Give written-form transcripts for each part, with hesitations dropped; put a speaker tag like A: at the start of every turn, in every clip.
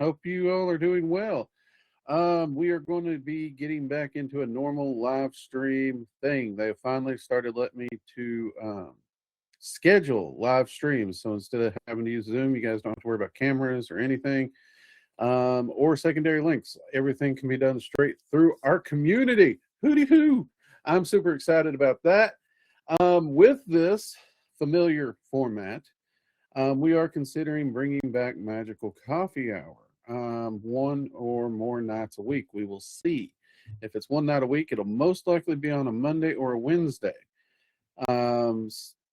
A: Hope you all are doing well. We are going to be getting back into a normal live stream thing. They finally started letting me to schedule live streams. So instead of having to use Zoom, you guys don't have to worry about cameras or anything, or secondary links. Everything can be done straight through our community. Hooty hoo! I'm super excited about that. With this familiar format, we are considering bringing back Magical Coffee Hour, one or more nights a week. We will see. If it's one night a week, it'll most likely be on a Monday or a Wednesday.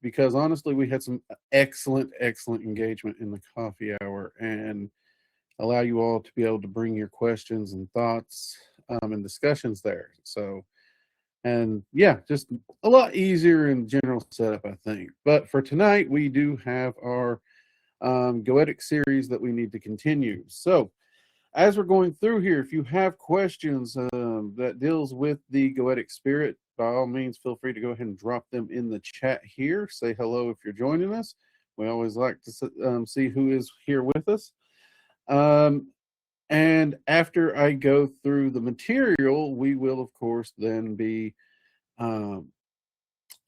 A: Because honestly, we had some excellent engagement in the coffee hour, and allow you all to be able to bring your questions and thoughts and discussions there. So, and yeah, just a lot easier in general setup, I think. But for tonight, we do have our goetic series that we need to continue. So as we're going through here, if you have questions that deals with the goetic spirit, by all means, feel free to go ahead and drop them in the chat here. Say hello if you're joining us. We always like to see who is here with us. And after I go through the material, we will, of course, then be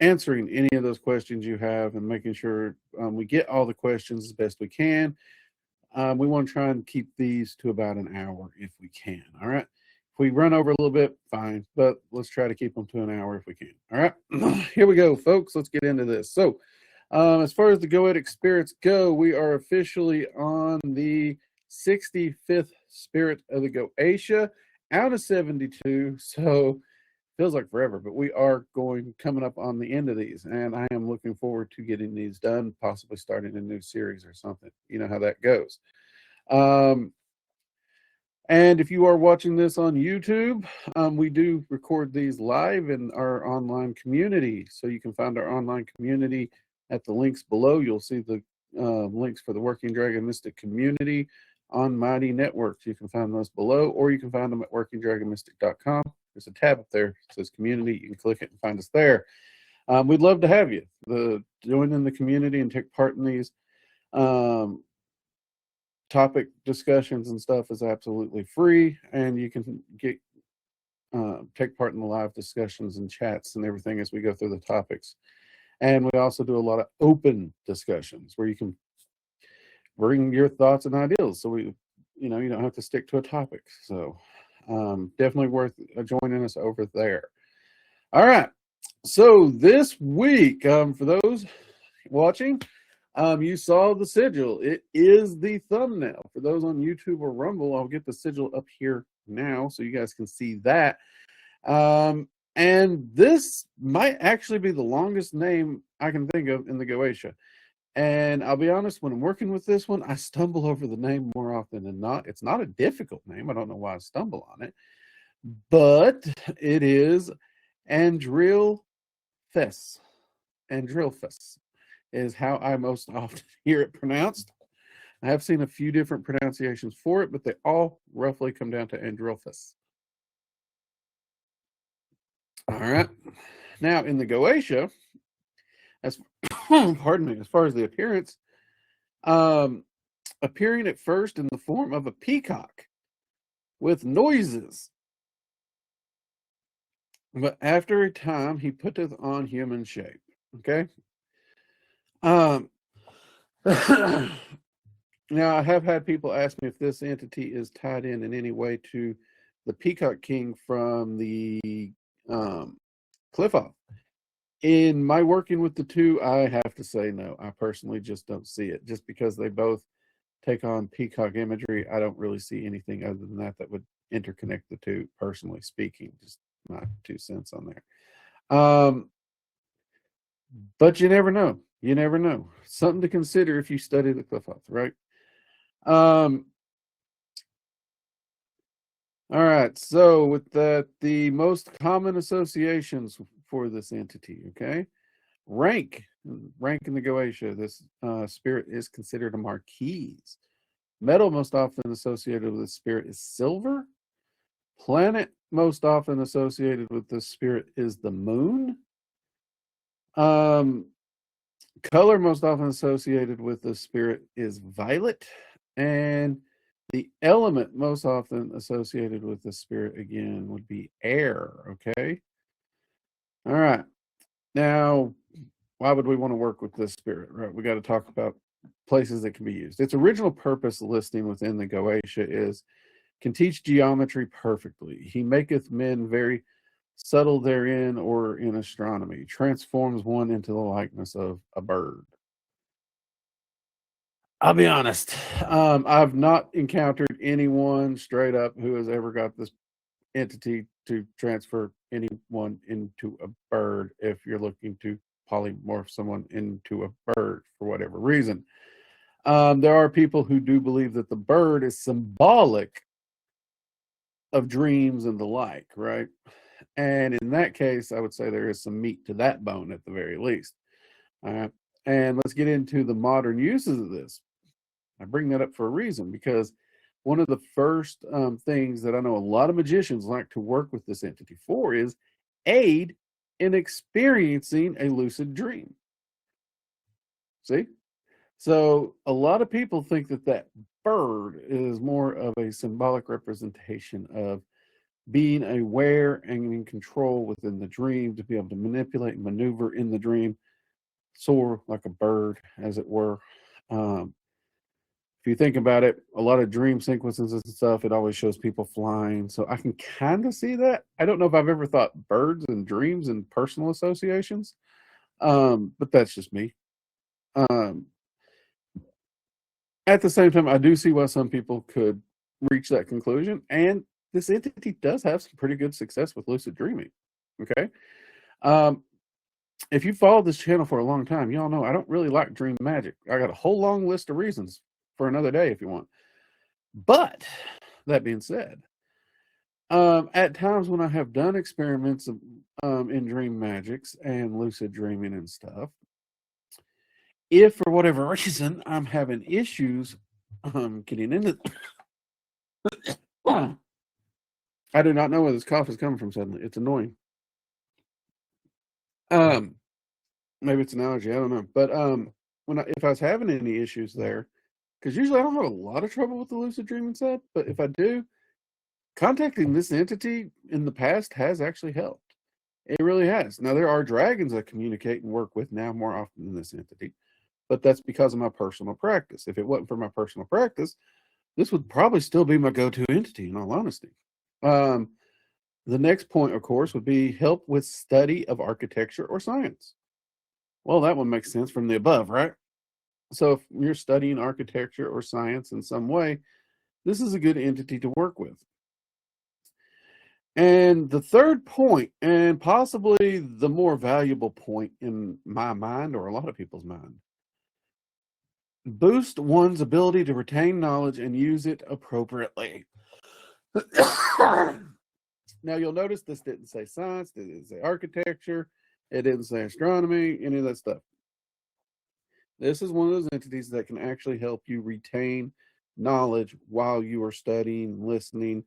A: answering any of those questions you have and making sure we get all the questions as best we can. We want to try and keep these to about an hour if we can. All right. If we run over a little bit, fine, but let's try to keep them to an hour if we can. All right. Here we go, folks. Let's get into this. So, as far as the goetic spirits go, we are officially on the 65th spirit of the Goetia out of 72. So, feels like forever, but we are coming up on the end of these, and I am looking forward to getting these done, possibly starting a new series or something. You know how that goes. And if you are watching this on YouTube, we do record these live in our online community. So you can find our online community at the links below. You'll see the links for the Working Dragon Mystic community on Mighty Networks. You can find those below, or you can find them at workingdragonmystic.com. There's a tab up there that says community. You can click it and find us there. We'd love to have you. Join in the community and take part in these topic discussions and stuff is absolutely free, and you can take part in the live discussions and chats and everything as we go through the topics. And we also do a lot of open discussions where you can bring your thoughts and ideas. So you don't have to stick to a topic. So definitely worth joining us over there. All right. So this week, for those watching, you saw the sigil. It is the thumbnail. For those on YouTube or Rumble, I'll get the sigil up here now so you guys can see that. And this might actually be the longest name I can think of in the Goetia. And I'll be honest, when I'm working with this one, I stumble over the name more often than not. It's not a difficult name. I don't know why I stumble on it. But it is ANDREALPHUS. ANDREALPHUS is how I most often hear it pronounced. I have seen a few different pronunciations for it, but they all roughly come down to ANDREALPHUS. All right. Now, in the Goetia, pardon me, as far as the appearance, appearing at first in the form of a peacock with noises. But after a time, he putteth on human shape. Okay. Now, I have had people ask me if this entity is tied in any way to the Peacock King from the Cliff-Off. In my working with the two, I have to say no. I personally just don't see it. Just because they both take on peacock imagery, I don't really see anything other than that would interconnect the two, personally speaking. Just my 2 cents on there. But you never know. You never know. Something to consider if you study the Cliff-Off, right? All right. So with that, the most common associations for this entity, okay? Rank in the Goetia. This spirit is considered a marquise. Metal most often associated with this spirit is silver. Planet most often associated with this spirit is the moon. Color most often associated with the spirit is violet, and The element most often associated with the spirit, again, would be air, okay? All right. Now, why would we want to work with this spirit, right? We got to talk about places that can be used. Its original purpose listing within the Goetia is, can teach geometry perfectly. He maketh men very subtle therein, or in astronomy, transforms one into the likeness of a bird. I'll be honest. I've not encountered anyone straight up who has ever got this entity to transfer anyone into a bird if you're looking to polymorph someone into a bird for whatever reason. There are people who do believe that the bird is symbolic of dreams and the like, right? And in that case, I would say there is some meat to that bone at the very least. All right. And let's get into the modern uses of this. I bring that up for a reason, because one of the first things that I know a lot of magicians like to work with this entity for is aid in experiencing a lucid dream. See? So a lot of people think that that bird is more of a symbolic representation of being aware and in control within the dream, to be able to manipulate and maneuver in the dream, soar like a bird, as it were. If you think about it, a lot of dream sequences and stuff, it always shows people flying. So I can kind of see that. I don't know if I've ever thought birds and dreams and personal associations, but that's just me. Um, at the same time, I do see why some people could reach that conclusion. And this entity does have some pretty good success with lucid dreaming. Okay. Um, if you followed this channel for a long time, y'all know I don't really like dream magic. I got a whole long list of reasons for another day if you want. But that being said, at times when I have done experiments in dream magics and lucid dreaming and stuff, if for whatever reason I'm having issues getting into, I do not know where this cough is coming from suddenly. It's annoying. Maybe it's an allergy. I don't know. But if I was having any issues there, because usually I don't have a lot of trouble with the lucid dreaming stuff, but if I do, contacting this entity in the past has actually helped. It really has. Now, there are dragons I communicate and work with now more often than this entity, but that's because of my personal practice. If it wasn't for my personal practice, this would probably still be my go-to entity, in all honesty. The next point, of course, would be help with study of architecture or science. Well, that one makes sense from the above, right? So if you're studying architecture or science in some way, this is a good entity to work with. And the third point, and possibly the more valuable point in my mind, or a lot of people's mind, boost one's ability to retain knowledge and use it appropriately. Now, you'll notice this didn't say science, it didn't say architecture, it didn't say astronomy, any of that stuff. This is one of those entities that can actually help you retain knowledge while you are studying, listening,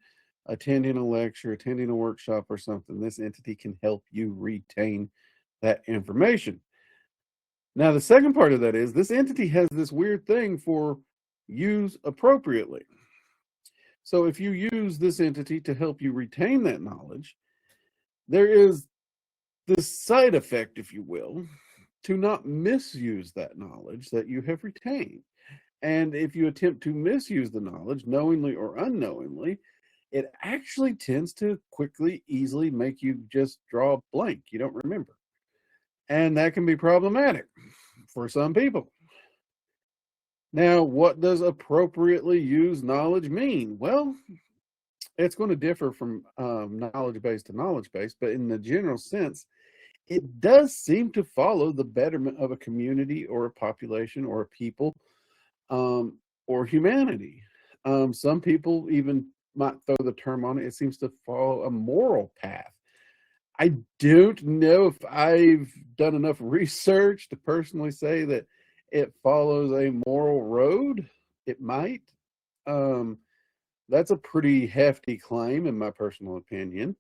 A: attending a lecture, attending a workshop or something. This entity can help you retain that information. Now, the second part of that is this entity has this weird thing for use appropriately. So if you use this entity to help you retain that knowledge, there is this side effect, if you will, to not misuse that knowledge that you have retained. And if you attempt to misuse the knowledge, knowingly or unknowingly, it actually tends to quickly, easily make you just draw a blank. You don't remember. And that can be problematic for some people. Now, what does appropriately used knowledge mean? Well, it's going to differ from knowledge base to knowledge base, but in the general sense, it does seem to follow the betterment of a community or a population or a people or humanity. Some people even might throw the term on it. It seems to follow a moral path. I don't know if I've done enough research to personally say that it follows a moral road. It might. That's a pretty hefty claim, in my personal opinion.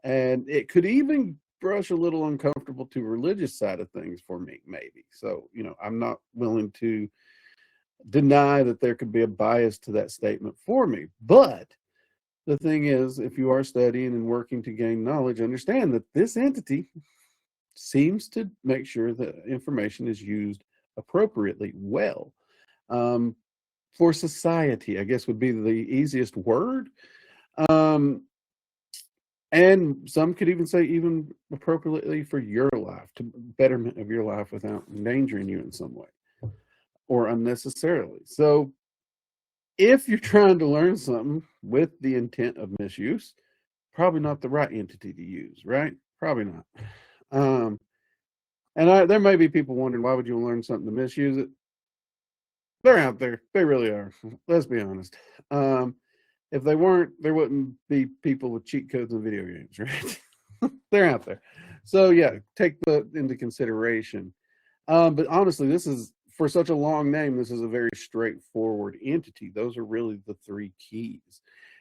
A: And it could even brush a little uncomfortable to religious side of things for me, maybe. So, I'm not willing to deny that there could be a bias to that statement for me. But the thing is, if you are studying and working to gain knowledge, understand that this entity seems to make sure that information is used appropriately well. Um, for society, I guess would be the easiest word. Um, and some could even say even appropriately for your life, to betterment of your life without endangering you in some way or unnecessarily. So if you're trying to learn something with the intent of misuse, probably not the right entity to use, right? Probably not. Um, there may be people wondering, why would you learn something to misuse it? They're out there. They really are. Let's be honest. If they weren't, there wouldn't be people with cheat codes in video games, right? They're out there. So yeah, take that into consideration. But honestly, this is, for such a long name, this is a very straightforward entity. Those are really the three keys.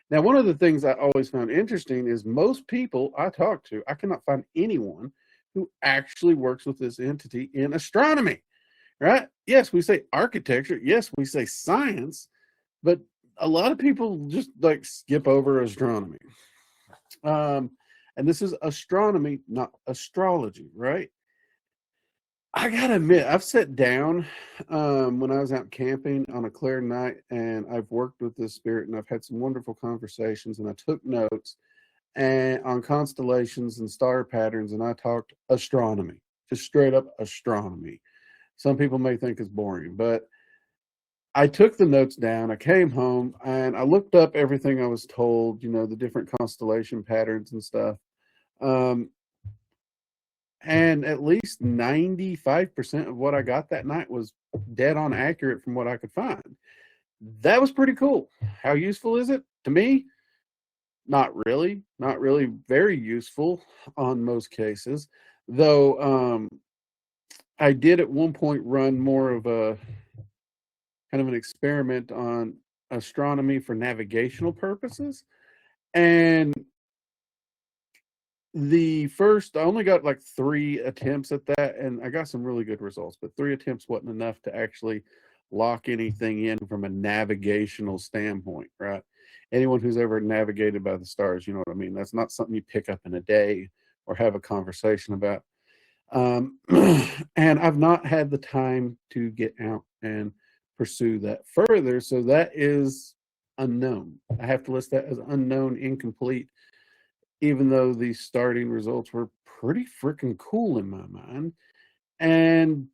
A: Now, one of the things I always found interesting is most people I talk to, I cannot find anyone who actually works with this entity in astronomy, right? Yes, we say architecture. Yes, we say science, but a lot of people just like skip over astronomy. And this is astronomy, not astrology, right? I gotta admit, I've sat down when I was out camping on a clear night, and I've worked with this spirit, and I've had some wonderful conversations, and I took notes and on constellations and star patterns, and I talked astronomy, just straight up astronomy. Some people may think it's boring, but I took the notes down. I came home and I looked up everything I was told, the different constellation patterns and stuff. Um, and at least 95% of what I got that night was dead on accurate from what I could find. That was pretty cool. How useful is it to me? Not really. Not really very useful on most cases, though. I did at one point run more of a kind of an experiment on astronomy for navigational purposes, and I only got like 3 attempts at that, and I got some really good results, but 3 attempts wasn't enough to actually lock anything in from a navigational standpoint, right? Anyone who's ever navigated by the stars, you know what I mean? That's not something you pick up in a day or have a conversation about. And I've not had the time to get out and pursue that further, so that is unknown. I have to list that as unknown, incomplete, even though the starting results were pretty freaking cool in my mind. And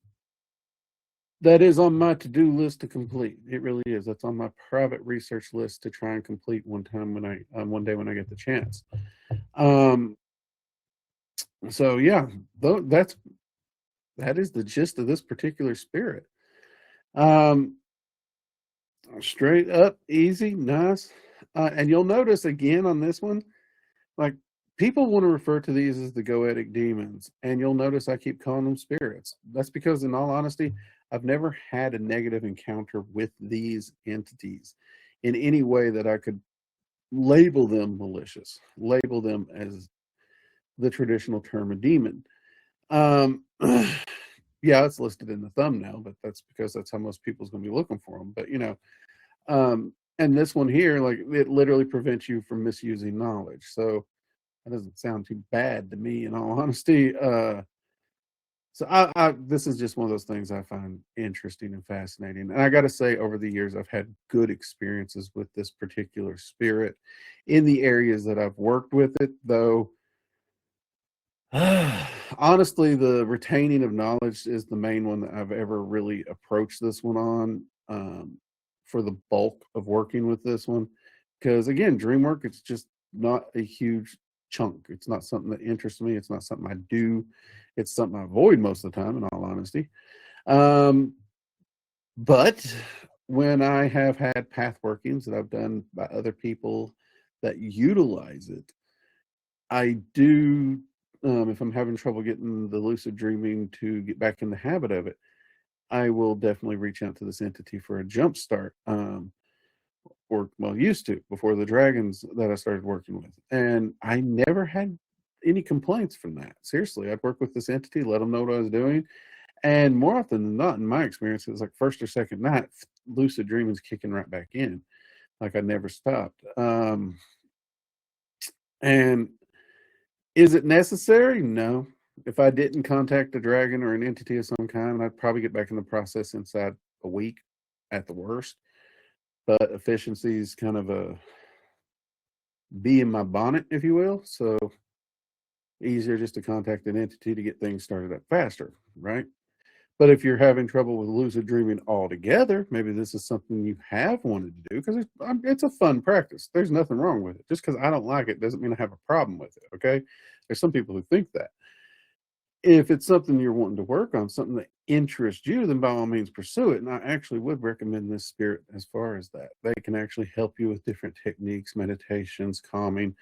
A: that is on my to-do list to complete. It really is. That's on my private research list to try and complete one day when I get the chance. So yeah, that is the gist of this particular spirit. Straight up, easy, nice. And you'll notice again on this one, like, people want to refer to these as the goetic demons, and you'll notice I keep calling them spirits. That's because, in all honesty, I've never had a negative encounter with these entities in any way that I could label them malicious, label them as the traditional term a demon. Yeah, it's listed in the thumbnail, but that's because that's how most people's going to be looking for them. But and this one here, like, it literally prevents you from misusing knowledge. So that doesn't sound too bad to me, in all honesty. So this is just one of those things I find interesting and fascinating. And I got to say, over the years, I've had good experiences with this particular spirit in the areas that I've worked with it, though. Honestly, the retaining of knowledge is the main one that I've ever really approached this one on, for the bulk of working with this one. Because again, dream work, it's just not a huge chunk. It's not something that interests me. It's not something I do. It's something I avoid most of the time, in all honesty. But when I have had path workings that I've done by other people that utilize it, I do, if I'm having trouble getting the lucid dreaming to get back in the habit of it, I will definitely reach out to this entity for a jump start. Or, well, used to, before the dragons that I started working with. And I never had any complaints from that. Seriously, I'd work with this entity, let them know what I was doing. And more often than not, in my experience, it was like first or second night, lucid dreaming's kicking right back in, like I never stopped. And is it necessary? No. If I didn't contact a dragon or an entity of some kind, I'd probably get back in the process inside a week at the worst. But efficiency is kind of a bee in my bonnet, if you will. So easier just to contact an entity to get things started up faster, right? But if you're having trouble with lucid dreaming altogether, maybe this is something you have wanted to do, because it's a fun practice. There's nothing wrong with it. Just because I don't like it doesn't mean I have a problem with it, okay? There's some people who think that. If it's something you're wanting to work on, something that interests you, then by all means pursue it. And I actually would recommend this spirit as far as that. They can actually help you with different techniques, meditations, calming.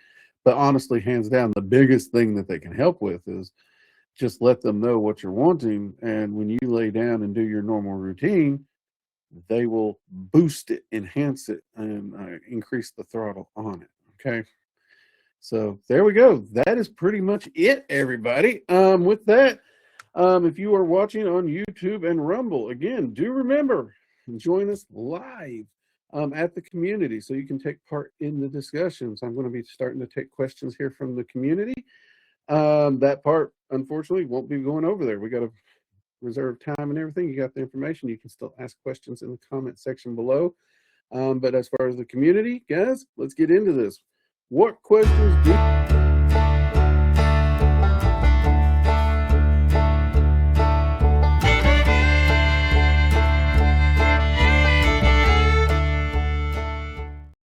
A: But honestly, hands down, the biggest thing that they can help with is just let them know what you're wanting. And when you lay down and do your normal routine, they will boost it, enhance it, and increase the throttle on it. Okay. So there we go. That is pretty much it, everybody. With that, if you are watching on YouTube and Rumble, again, do remember, join us live at the community so you can take part in the discussions. I'm going to be starting to take questions here from the community. That part, unfortunately, won't be going over there. We got to reserve time and everything. You got the information. You can still ask questions in the comment section below. But as far as the community, guys, let's get into this. What questions do